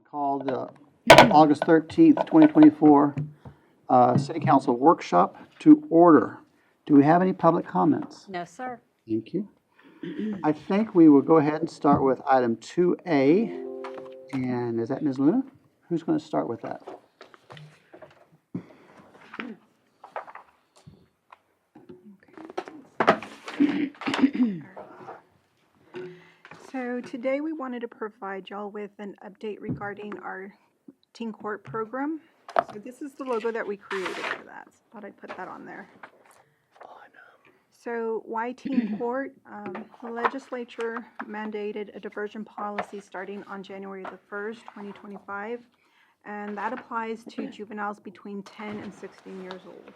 Call the August 13th, 2024 City Council Workshop to order. Do we have any public comments? No, sir. Thank you. I think we will go ahead and start with item 2A. And is that Ms. Luna? Who's going to start with that? So today we wanted to provide y'all with an update regarding our Teen Court program. So this is the logo that we created for that. Thought I'd put that on there. So why Teen Court? The legislature mandated a diversion policy starting on January the 1st, 2025. And that applies to juveniles between 10 and 16 years old.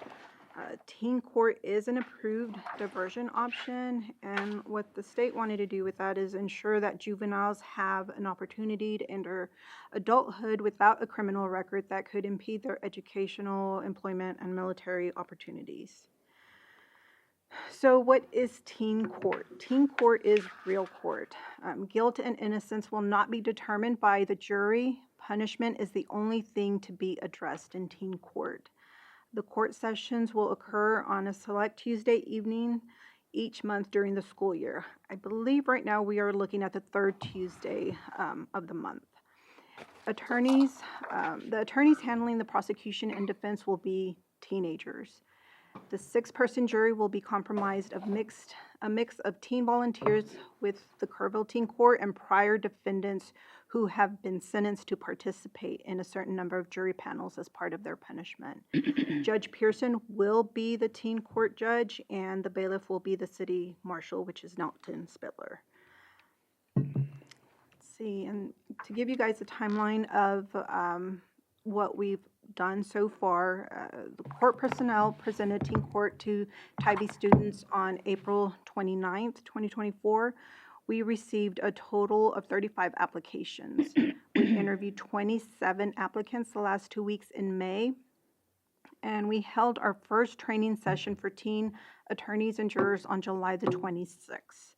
Teen court is an approved diversion option, and what the state wanted to do with that is ensure that juveniles have an opportunity to enter adulthood without a criminal record that could impede their educational, employment, and military opportunities. So what is teen court? Teen court is real court. Guilt and innocence will not be determined by the jury. Punishment is the only thing to be addressed in teen court. The court sessions will occur on a select Tuesday evening each month during the school year. I believe right now we are looking at the third Tuesday of the month. Attorneys, the attorneys handling the prosecution and defense will be teenagers. The 6-person jury will be comprised of a mix of teen volunteers with the Kerrville Teen Court and prior defendants who have been sentenced to participate in a certain number of jury panels as part of their punishment. Judge Pearson will be the teen court judge, and the bailiff will be the city marshal, which is Nelton Spittler. Let's see, and to give you guys a timeline of what we've done so far, the court personnel presented teen court to Tybee students on April 29th, 2024. We received a total of 35 applications. We interviewed 27 applicants the last 2 weeks in May, and we held our first training session for teen attorneys and jurors on July the 26th.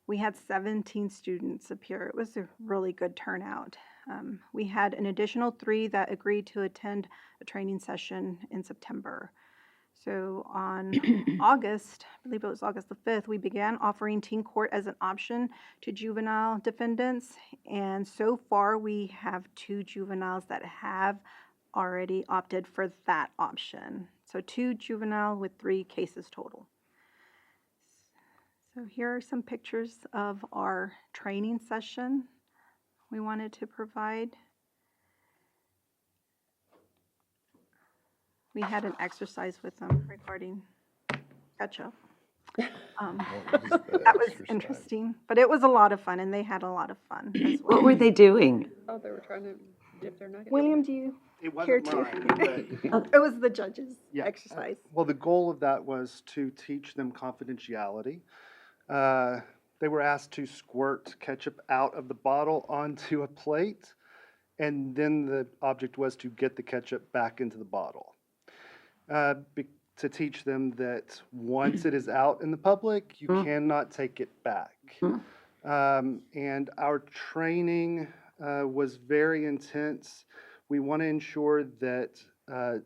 We had 17 students appear. It was a really good turnout. We had an additional 3 that agreed to attend a training session in September. So on August, I believe it was August the 5th, we began offering teen court as an option to juvenile defendants. And so far, we have 2 juveniles that have already opted for that option. So 2 juvenile with 3 cases total. So here are some pictures of our training session we wanted to provide. We had an exercise with them regarding ketchup. That was interesting, but it was a lot of fun, and they had a lot of fun as well. What were they doing? Oh, they were trying to dip their nuggets. William, do you It care wasn't to? mine, It was the judges' Yeah. exercise. well, the goal of that was to teach them confidentiality. They were asked to squirt ketchup out of the bottle onto a plate, and then the object was to get the ketchup back into the bottle. To teach them that once it is out in the public, you cannot take it back. And our training was very intense. We want to ensure that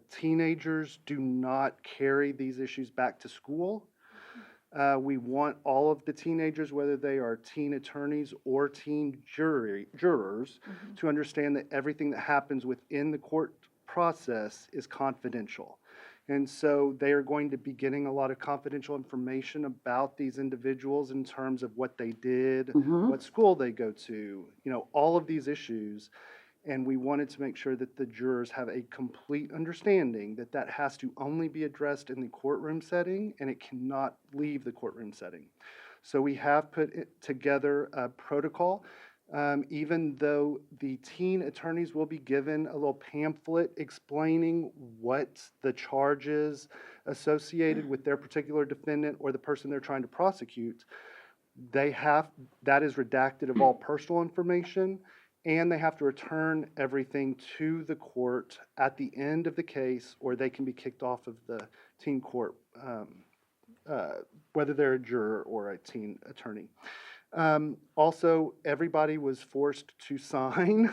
teenagers do not carry these issues back to school. We want all of the teenagers, whether they are teen attorneys or teen jurors, to understand that everything that happens within the court process is confidential. And so they are going to be getting a lot of confidential information about these individuals in terms of what they did, what school they go to, all of these issues. And we wanted to make sure that the jurors have a complete understanding that that has to only be addressed in the courtroom setting, and it cannot leave the courtroom setting. So we have put together a protocol. Even though the teen attorneys will be given a little pamphlet explaining what the charges associated with their particular defendant or the person they're trying to prosecute, that is redacted of all personal information, and they have to return everything to the court at the end of the case, or they can be kicked off of the teen court, whether they're a juror or a teen attorney. Also, everybody was forced to sign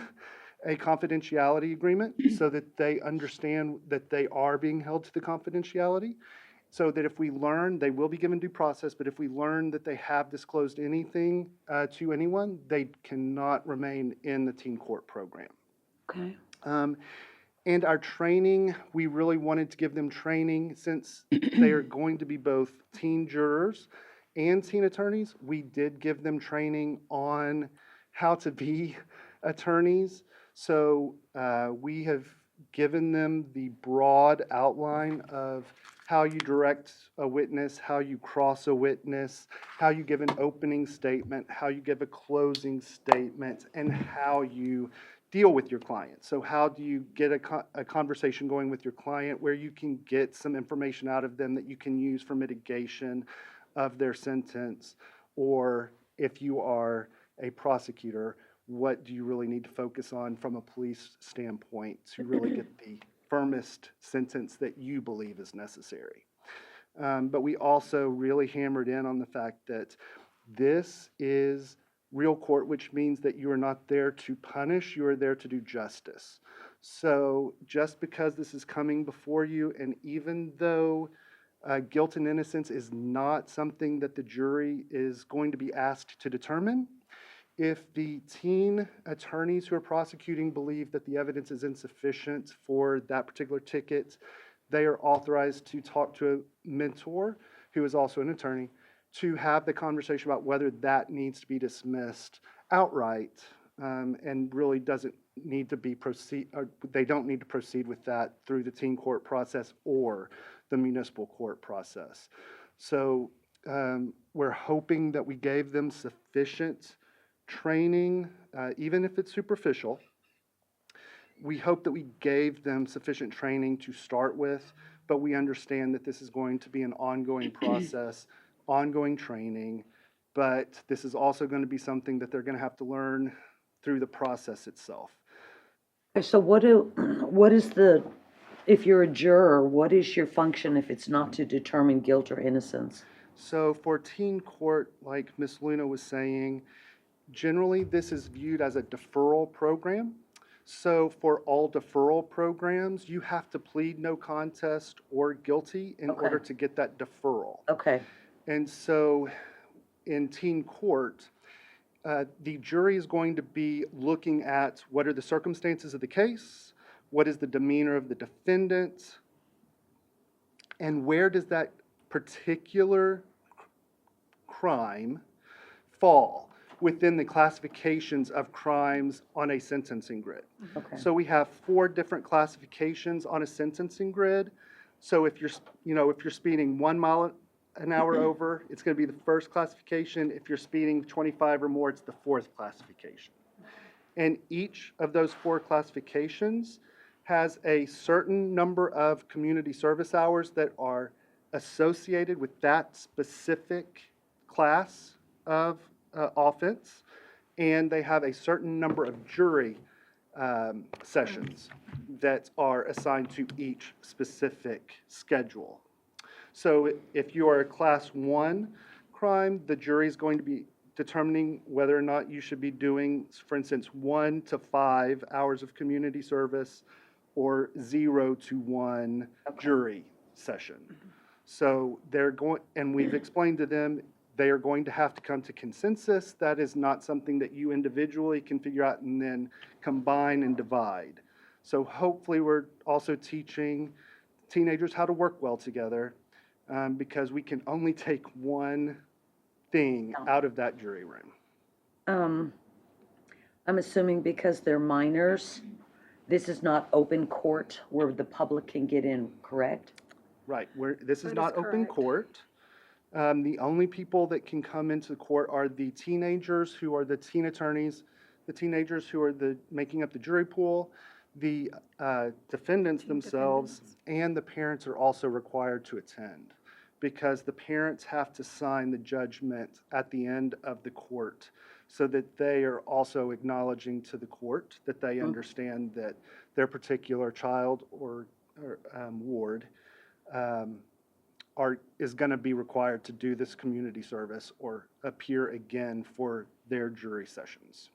a confidentiality agreement so that they understand that they are being held to the confidentiality. So that if we learn, they will be given due process, but if we learn that they have disclosed anything to anyone, they cannot remain in the teen court program. Okay. And our training, we really wanted to give them training since they are going to be both teen jurors and teen attorneys. We did give them training on how to be attorneys. So we have given them the broad outline of how you direct a witness, how you cross a witness, how you give an opening statement, how you give a closing statement, and how you deal with your client. So how do you get a conversation going with your client where you can get some information out of them that you can use for mitigation of their sentence? Or if you are a prosecutor, what do you really need to focus on from a police standpoint to really get the firmest sentence that you believe is necessary? But we also really hammered in on the fact that this is real court, which means that you are not there to punish, you are there to do justice. So just because this is coming before you, and even though guilt and innocence is not something that the jury is going to be asked to determine, if the teen attorneys who are prosecuting believe that the evidence is insufficient for that particular ticket, they are authorized to talk to a mentor who is also an attorney to have the conversation about whether that needs to be dismissed outright, and really doesn't need to be they don't need to proceed with that through the teen court process or the municipal court process. So we're hoping that we gave them sufficient training, even if it's superficial. We hope that we gave them sufficient training to start with, but we understand that this is going to be an ongoing process, ongoing training, but this is also going to be something that they're going to have to learn through the process itself. So if you're a juror, what is your function if it's not to determine guilt or innocence? So for teen court, like Ms. Luna was saying, generally this is viewed as a deferral program. So for all deferral programs, you have to plead no contest or guilty in order to get that deferral. Okay. And so in teen court, the jury is going to be looking at what are the circumstances of the case, what is the demeanor of the defendant, and where does that particular crime fall within the classifications of crimes on a sentencing grid. Okay. So we have 4 different classifications on a sentencing grid. So if you're speeding 1 mile an hour over, it's going to be the first classification. If you're speeding 25 or more, it's the 4th classification. And each of those 4 classifications has a certain number of community service hours that are associated with that specific class of offense, and they have a certain number of jury sessions that are assigned to each specific schedule. So if you are a class 1 crime, the jury is going to be determining whether or not you should be doing, for instance, 1 to 5 hours of community service or 0 to 1 jury session. So they're going, and we've explained to them, they are going to have to come to consensus. That is not something that you individually can figure out and then combine and divide. So hopefully we're also teaching teenagers how to work well together, because we can only take one thing out of that jury room. I'm assuming because they're minors, this is not open court where the public can get in, correct? Right. This is That is not open correct. court. The only people that can come into court are the teenagers who are the teen attorneys, the teenagers who are making up the jury pool, the defendants themselves, and the parents are also required to attend, because the parents have to sign the judgment at the end of the court so that they are also acknowledging to the court that they understand that their particular child or ward is going to be required to do this community service or appear again for their jury sessions.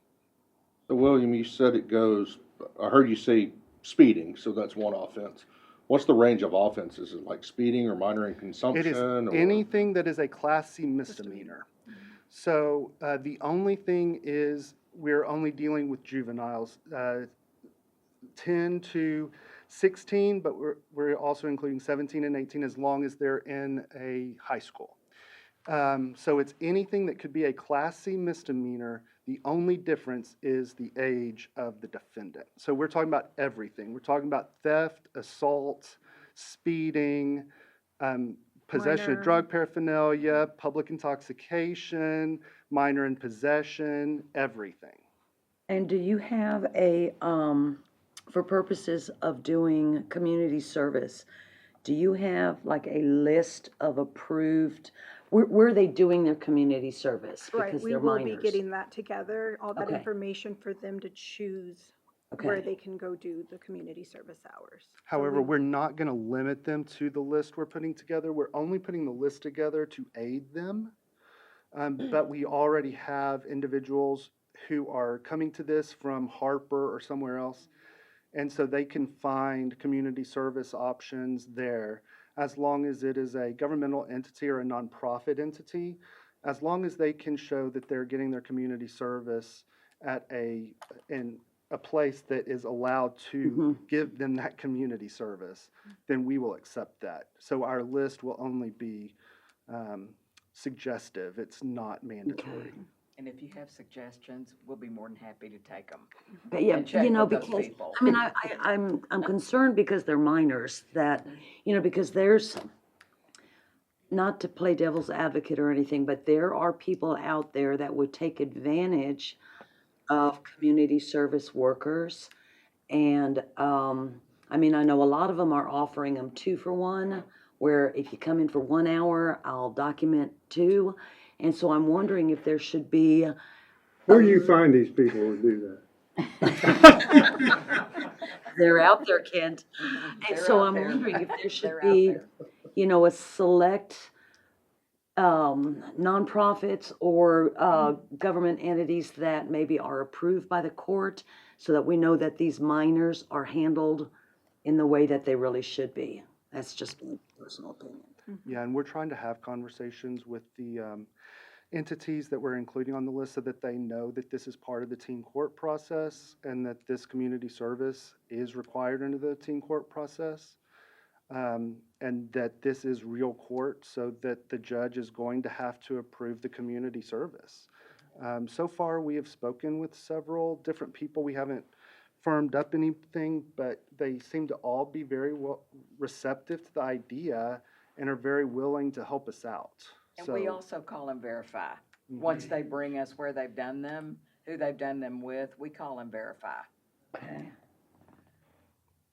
So William, you said it goes, I heard you say speeding, so that's one offense. What's the range of offenses? Is it like speeding or minor in It consumption? is or- anything that is a Class C misdemeanor. So the only thing is, we're only dealing with juveniles, 10 to 16, but we're also including 17 and 18 as long as they're in a high school. So it's anything that could be a Class C misdemeanor. The only difference is the age of the defendant. So we're talking about everything. We're talking about theft, assault, speeding, possession of Minor. drug paraphernalia, public intoxication, minor in possession, everything. And do you have a, for purposes of doing community service, do you have like a list of approved, where are they doing their community service? Right, Because we they're will be minors. getting that together, all that Okay. information for them to choose where Okay. they can go do the community service hours. So However, we- we're not going to limit them to the list we're putting together. We're only putting the list together to aid them. But we already have individuals who are coming to this from Harper or somewhere else. And so they can find community service options there, as long as it is a governmental entity or a nonprofit entity, as long as they can show that they're getting their community service at in a place that is allowed to give them that community service, then we will accept that. So our list will only be suggestive. It's not mandatory. And if you have suggestions, we'll be more than happy to take them. But yeah, And check you know, with those because, people. I mean, I'm concerned because they're minors, that, you know, because there's, not to play devil's advocate or anything, but there are people out there that would take advantage of community service workers. And, I mean, I know a lot of them are offering them 2-for-1, where if you come in for 1 hour, I'll document 2. And so I'm wondering if there should be, Where do you find these people who do they're out there, Kent. And They're so out I'm there. wondering if there They're should out be, there. you know, a select nonprofits or government entities that maybe are approved by the court, so that we know that these minors are handled in the way that they really should be. That's just my personal opinion. Yeah, and we're trying to have conversations with the entities that we're including on the list so that they know that this is part of the teen court process and that this community service is required under the teen court process. And that this is real court, so that the judge is going to have to approve the community service. So far, we have spoken with several different people. We haven't firmed up anything, but they seem to all be very well receptive to the idea and are very willing to help us out. And we also call them verify. Once they bring us where they've done them, who they've done them with, we call them verify. Okay.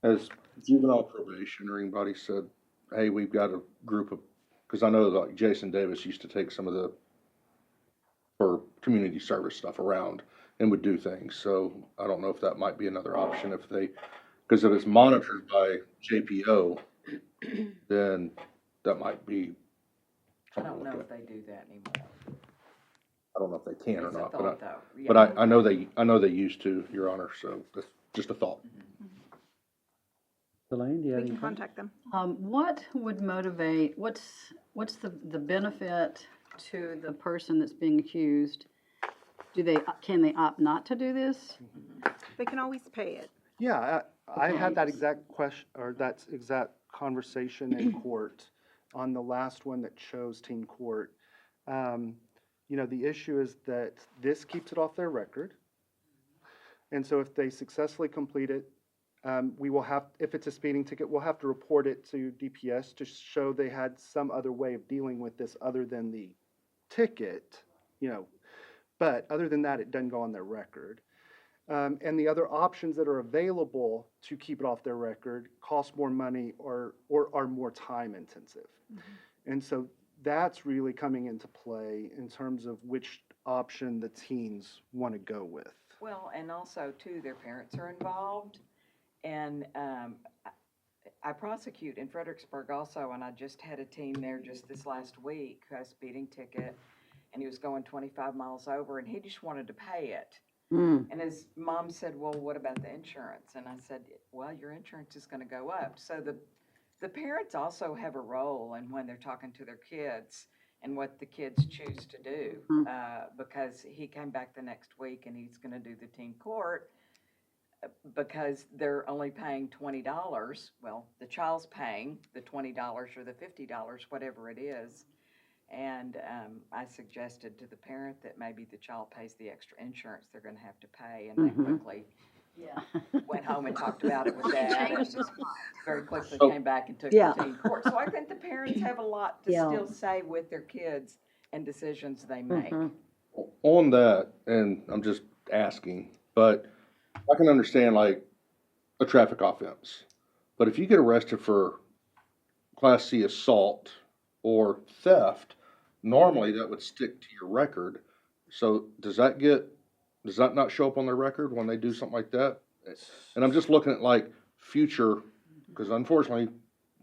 Has juvenile probation or anybody said, hey, we've got a group of, because I know like Jason Davis used to take some of the, for community service stuff around and would do things. So I don't know if that might be another option if they, because if it's monitored by JPO, then that might be I something don't to know look if at. they do that anymore. I don't know if they can or It's a not, thought, though. Yeah. but I know they used to, Your Honor, so that's just a thought. Elaine, do you have We can anything? contact them. What would motivate, what's the benefit to the person that's being accused? Can they opt not to do this? They can always pay it. Yeah, I Okay. had that exact question, or that exact conversation in court on the last one that chose teen court. You know, the issue is that this keeps it off their record. And so if they successfully complete it, we will have, if it's a speeding ticket, we'll have to report it to DPS to show they had some other way of dealing with this other than the ticket, you know. But other than that, it doesn't go on their record. And the other options that are available to keep it off their record cost more money or are more time intensive. And so that's really coming into play in terms of which option the teens want to go with. Well, and also too, their parents are involved. And I prosecute in Fredericksburg also, and I just had a teen there just this last week who had a speeding ticket, and he was going 25 miles over, and he just wanted to pay it. Mm. And his mom said, well, what about the insurance? And I said, well, your insurance is gonna go up. So the parents also have a role in when they're talking to their kids and what the kids choose to do. Because he came back the next week and he's gonna do the teen court because they're only paying $20. Well, the child's paying the $20 or the $50, whatever it is. And I suggested to the parent that maybe the child pays the extra insurance they're gonna have to pay, and they quickly Yeah. went home and talked about it with dad, and very quickly So- came back and took Yeah. the teen court. So I think the parents have a lot to Yeah. still say with their kids and decisions they make. On that, and I'm just asking, but I can understand like a traffic offense. But if you get arrested for Class C assault or theft, normally that would stick to your record. So does that not show up on their record when they do something like that? And I'm just looking at like future, because unfortunately,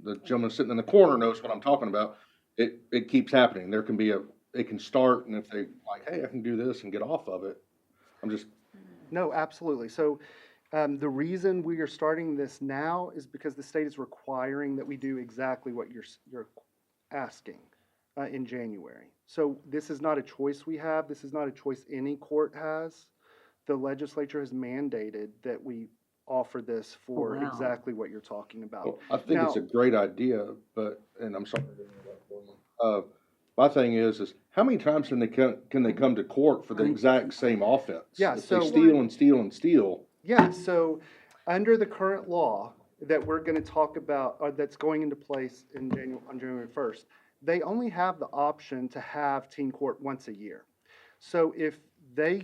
the gentleman sitting in the corner knows what I'm talking about. It keeps happening. There can be it can start, and if they like, hey, I can do this and get off of it. I'm just, No, absolutely. So the reason we are starting this now is because the state is requiring that we do exactly what you're asking in January. So this is not a choice we have. This is not a choice any court has. The legislature has mandated that we offer this for wow. exactly what you're talking about. well, I think it's Now- a great idea, but, and I'm sorry. My thing is how many times can they come to court for the exact same offense? Yeah, If they so- steal and steal and steal. Yeah, so under the current law that we're gonna talk about, or that's going into place on January 1st, they only have the option to have teen court once a year. So if they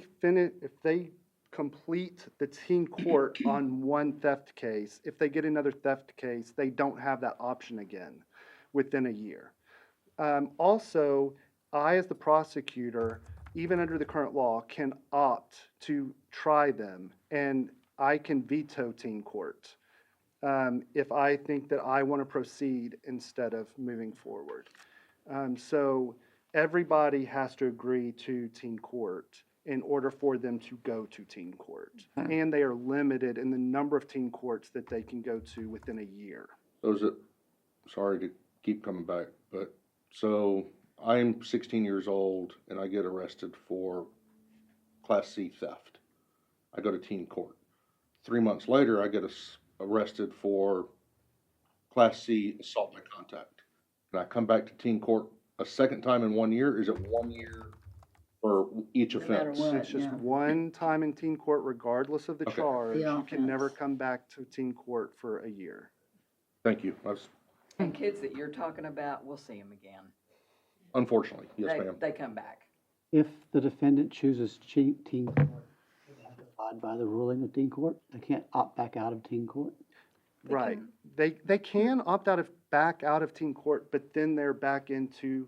complete the teen court on one theft case, if they get another theft case, they don't have that option again within a year. Also, I, as the prosecutor, even under the current law, can opt to try them, and I can veto teen court if I think that I want to proceed instead of moving forward. So everybody has to agree to teen court in order for them to go to teen court. And they are limited in the number of teen courts that they can go to within a year. Sorry to keep coming back, but, so I'm 16 years old and I get arrested for Class C theft. I go to teen court. 3 months later, I get arrested for Class C assault by contact. And I come back to teen court a second time in 1 year? Is it 1 year for each No matter offense? what. It's just Yeah. one time in teen court, regardless of the Okay. charge. The You can never offense. come back to teen court for a year. Thank you. And kids that you're talking about, we'll see them again. Unfortunately, yes, They, ma'am. they come back. If the defendant chooses teen court, they have to abide by the ruling of teen court? They can't opt back out of teen court? Right. They can opt back out of teen court, but then they're back into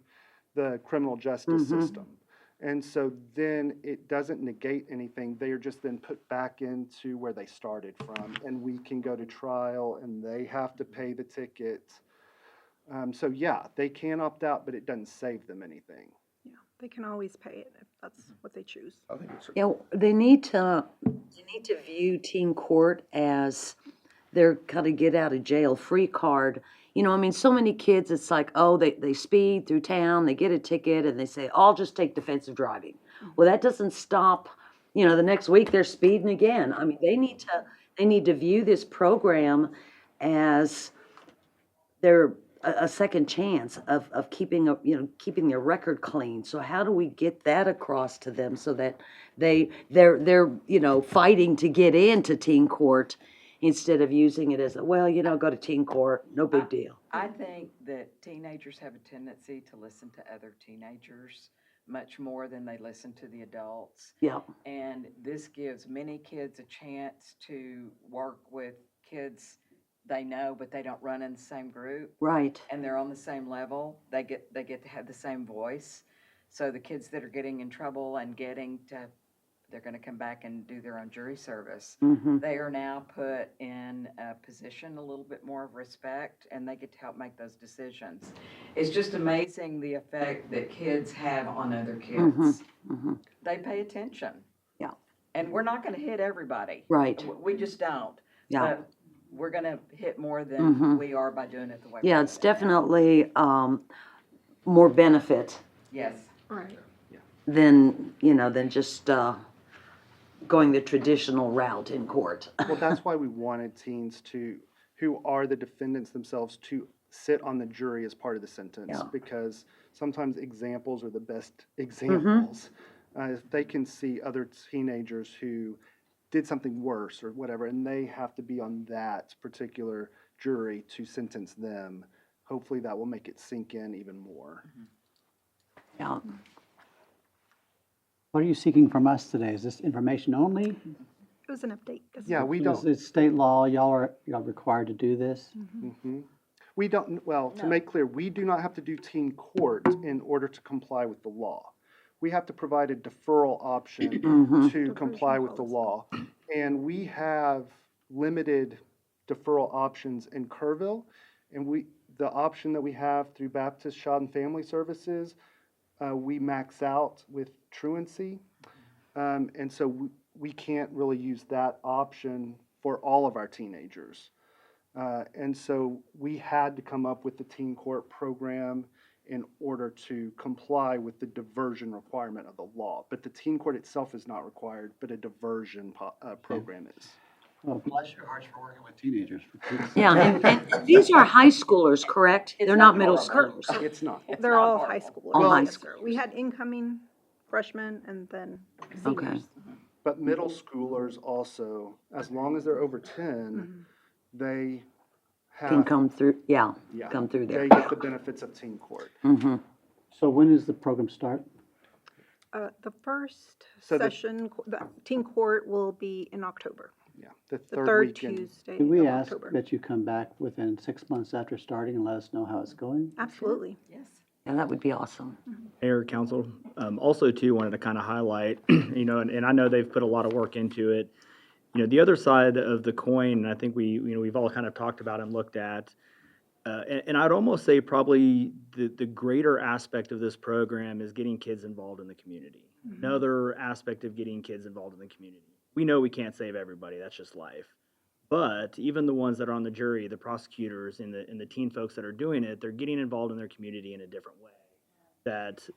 the criminal justice system. And so then it doesn't negate anything. They are just then put back into where they started from. And we can go to trial and they have to pay the ticket. So yeah, they can opt out, but it doesn't save them anything. Yeah, they can always pay it if that's what they choose. I think it's Yeah, they need to view teen court as their kind of get out of jail free card. You know, I mean, so many kids, it's like, oh, they speed through town, they get a ticket, and they say, I'll just take defensive driving. Well, that doesn't stop, you know, the next week they're speeding again. I mean, they need to view this program as their a second chance of keeping their record clean. So how do we get that across to them so that they're fighting to get into teen court instead of using it as go to teen court, no big deal. I think that teenagers have a tendency to listen to other teenagers much more than they listen to the adults. Yeah. And this gives many kids a chance to work with kids they know, but they don't run in the same group, Right. and they're on the same level. They get to have the same voice. So the kids that are getting in trouble and they're gonna come back and do their own jury service. Mm-hmm. They are now put in a position, a little bit more of respect, and they get to help make those decisions. It's just amazing the effect that kids have on other kids. Mm-hmm. They pay attention. Yeah. And we're not gonna hit everybody. Right. We just don't. Yeah. But we're gonna hit more than we are by doing it the way. Yeah, we're it's doing it. definitely, more benefit Yes. Right. than, than just, going the traditional route in court. Well, that's why we wanted teens who are the defendants themselves, to sit on the jury as part of the sentence. Yeah. Because sometimes examples are the best examples. If they can see other teenagers who did something worse or whatever, and they have to be on that particular jury to sentence them, hopefully that will make it sink in even more. Yeah. What are you seeking from us today? Is this information only? It was an update. 'Cause Yeah, we Is don't, it state law, y'all required to do this? we don't, well, to make clear, we do not have to do teen court in order to comply with the law. We have to provide a deferral option to comply with the law. And we have limited deferral options in Kerrville. And the option that we have through Baptist Child and Family Services, we max out with truancy. And so we can't really use that option for all of our teenagers. And so we had to come up with the teen court program in order to comply with the diversion requirement of the law. But the teen court itself is not required, but a diversion program is. Well, bless your hearts for working with teenagers. Yeah, and these are high schoolers, correct? They're not middle schoolers. It's not. They're not all horrible. high schoolers. All high Yes, sir. We had incoming freshmen and then Okay. seniors. But middle schoolers also, as long as they're over 10, they Can have, come through, yeah, yeah, come through there. they get the benefits of teen court. So when does the program start? The first So the- session, the teen court will be in October, Yeah, the the third third weekend. Tuesday Can we of ask October. that you come back within 6 months after starting and let us know how it's going? Absolutely. Yes. Yeah, that would be awesome. Mayor, council, also too, wanted to kind of highlight, and I know they've put a lot of work into it. The other side of the coin, and I think we've all kind of talked about and looked at, and I'd almost say probably the greater aspect of this program is getting kids involved in the community. Another aspect of getting kids involved in the community. We know we can't save everybody, that's just life. But even the ones that are on the jury, the prosecutors and the teen folks that are doing it, they're getting involved in their community in a different way. That,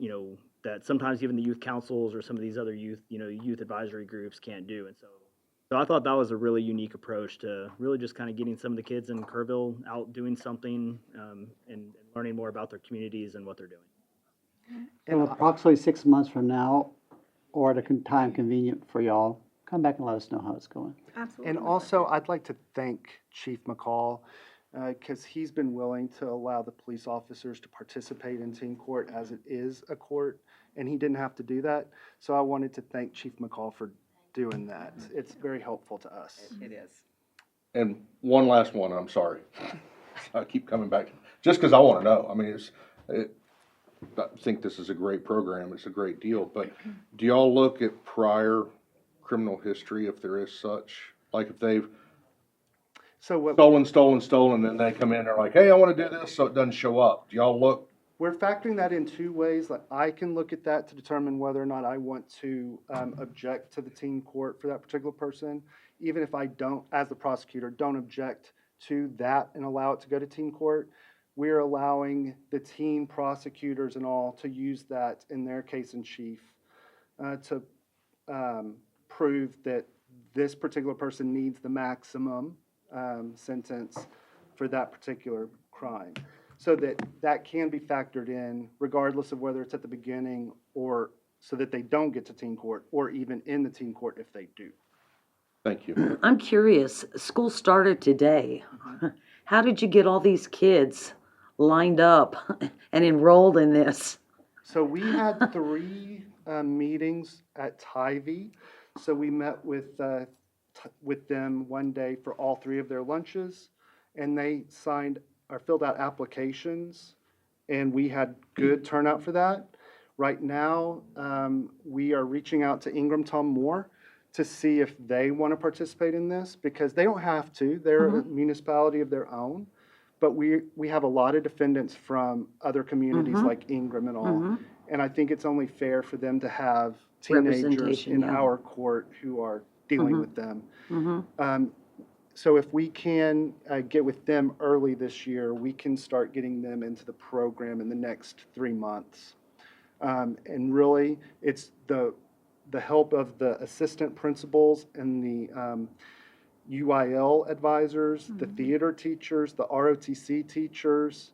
that sometimes even the youth councils or some of these other youth advisory groups can't do. And so I thought that was a really unique approach to really just kind of getting some of the kids in Kerrville out doing something and learning more about their communities and what they're doing. So approximately 6 months from now, or at a time convenient for y'all, come back and let us know how it's going. Absolutely. And also, I'd like to thank Chief McCall, because he's been willing to allow the police officers to participate in teen court as it is a court, and he didn't have to do that. So I wanted to thank Chief McCall for doing that. It's very helpful to us. It is. And one last one, I'm sorry. I keep coming back, just because I want to know. I mean, I think this is a great program, it's a great deal, but do y'all look at prior criminal history, if there is such? Like if they've So what stolen, and then they come in, they're like, hey, I want to do this, so it doesn't show up. Do y'all look? we're factoring that in two ways. Like, I can look at that to determine whether or not I want to object to the teen court for that particular person, even if I don't, as the prosecutor, don't object to that and allow it to go to teen court. We're allowing the teen prosecutors and all to use that in their case in chief to prove that this particular person needs the maximum sentence for that particular crime. So that can be factored in regardless of whether it's at the beginning or so that they don't get to teen court or even in the teen court if they do. Thank you. I'm curious, school started today. How did you get all these kids lined up and enrolled in this? So we had 3 meetings at Tybee. So we met with them one day for all 3 of their lunches, and they signed or filled out applications, and we had good turnout for that. Right now, we are reaching out to Ingram Tom Moore to see if they want to participate in this, because they don't have to. They're a municipality of their own. But we have a lot of defendants from other communities like Ingram and all. And I think it's only fair for them to have teenagers Representation, in yeah. our court who are dealing with them. Mhm. So if we can get with them early this year, we can start getting them into the program in the next 3 months. And really, it's the help of the assistant principals and the UIL advisors, the theater teachers, the ROTC teachers.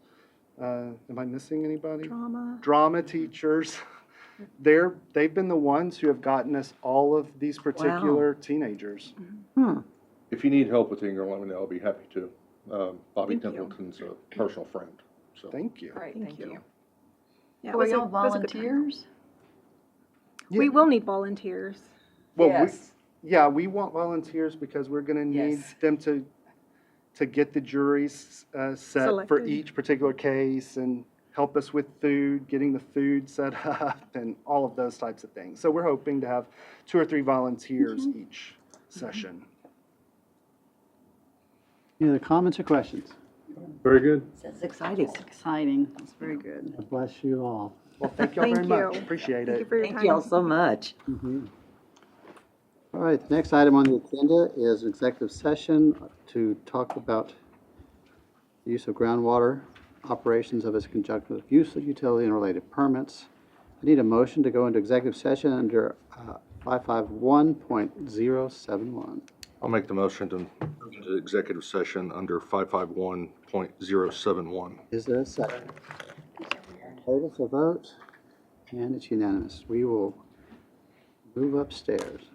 Am I missing anybody? Drama teachers. They've been the ones who have gotten us all of these particular teenagers. If you need help with Ingram, let me know, I'll be happy to. Bobby Templeton's a personal friend, so. Thank you. Great, thank you. Yeah, it Are was a- y'all it was a good turnout. volunteers? We will need volunteers. Well, Yes. yeah, we want volunteers because we're gonna need Yes. them to get the juries set for Selected. each particular case and help us with food, getting the food set up and all of those types of things. So we're hoping to have 2 or 3 volunteers each session. Any other comments or questions? Very good. That's exciting. Exciting, that's very good. God bless you all. Well, thank y'all very Thank much. you. Appreciate Thank you it. for your Thank y'all time. so much. All right, the next item on the agenda is an executive session to talk about the use of groundwater operations of its conjunction with use of utility and related permits. I need a motion to go into executive session under 551.071. I'll make the motion to move into executive session under 551.071. Is there a second? Table for vote, and it's unanimous. We will move upstairs.